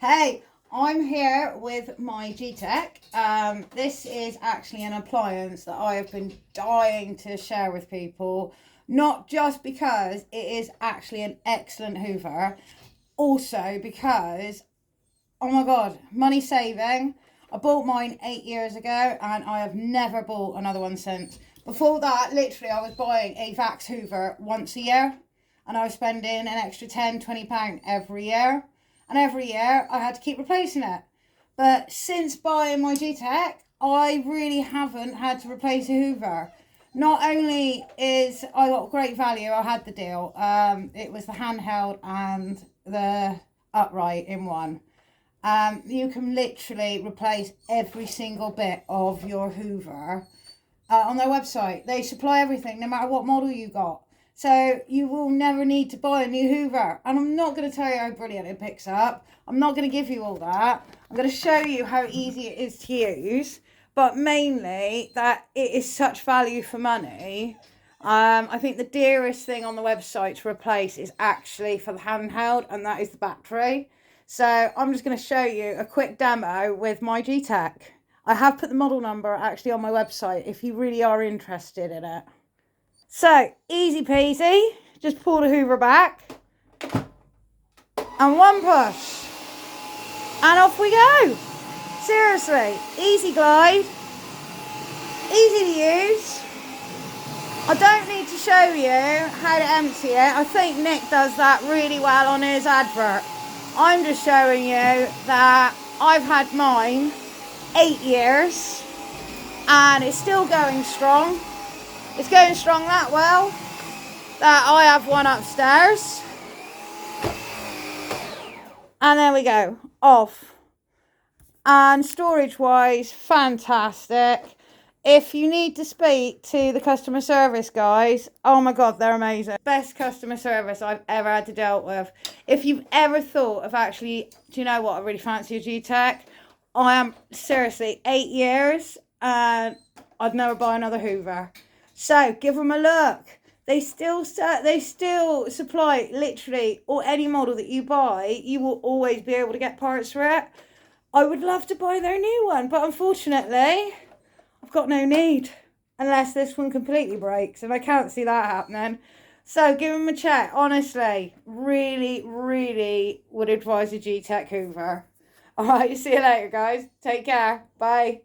Hey, I'm here with my Gtech. This is actually an appliance that I have been dying to share with people, not just because it is actually an excellent Hoover, also because, oh my God, money saving. I bought mine 8 years ago and I have never bought another one since. Before that, literally, I was buying a Vax Hoover once a year and I was spending an extra £10-20 every year. And every year I had to keep replacing it. But since buying my Gtech, I really haven't had to replace a Hoover. Not only is I got great value, I had the deal. It was the handheld and the upright in one. You can literally replace every single bit of your Hoover on their website. They supply everything, no matter what model you got. So you will never need to buy a new Hoover. And I'm not going to tell you how brilliant it picks up. I'm not going to give you all that. I'm going to show you how easy it is to use. But mainly that it is such value for money. I think the dearest thing on the website to replace is actually for the handheld, and that is the battery. So I'm just going to show you a quick demo with my Gtech. I have put the model number actually on my website if you really are interested in it. So, easy peasy, just pull the Hoover back, and one push, and off we go. Seriously, easy glide, easy to use. I don't need to show you how to empty it. I think Nick does that really well on his advert. I'm just showing you that I've had mine 8 years, and it's still going strong. It's going strong that well that I have one upstairs. And there we go, off. And storage wise, fantastic. If you need to speak to the customer service guys, oh my God, they're amazing. Best customer service I've ever had to deal with. If you've ever thought of actually, do you know what, I really fancy a Gtech. I am seriously 8 years and I'd never buy another Hoover. So give them a look. They still supply literally, or any model that you buy, you will always be able to get parts for it. I would love to buy their new one, but unfortunately, I've got no need. Unless this one completely breaks, and I can't see that happening. So give them a check. Honestly, really, really would advise a Gtech Hoover. All right, see you later, guys. Take care. Bye.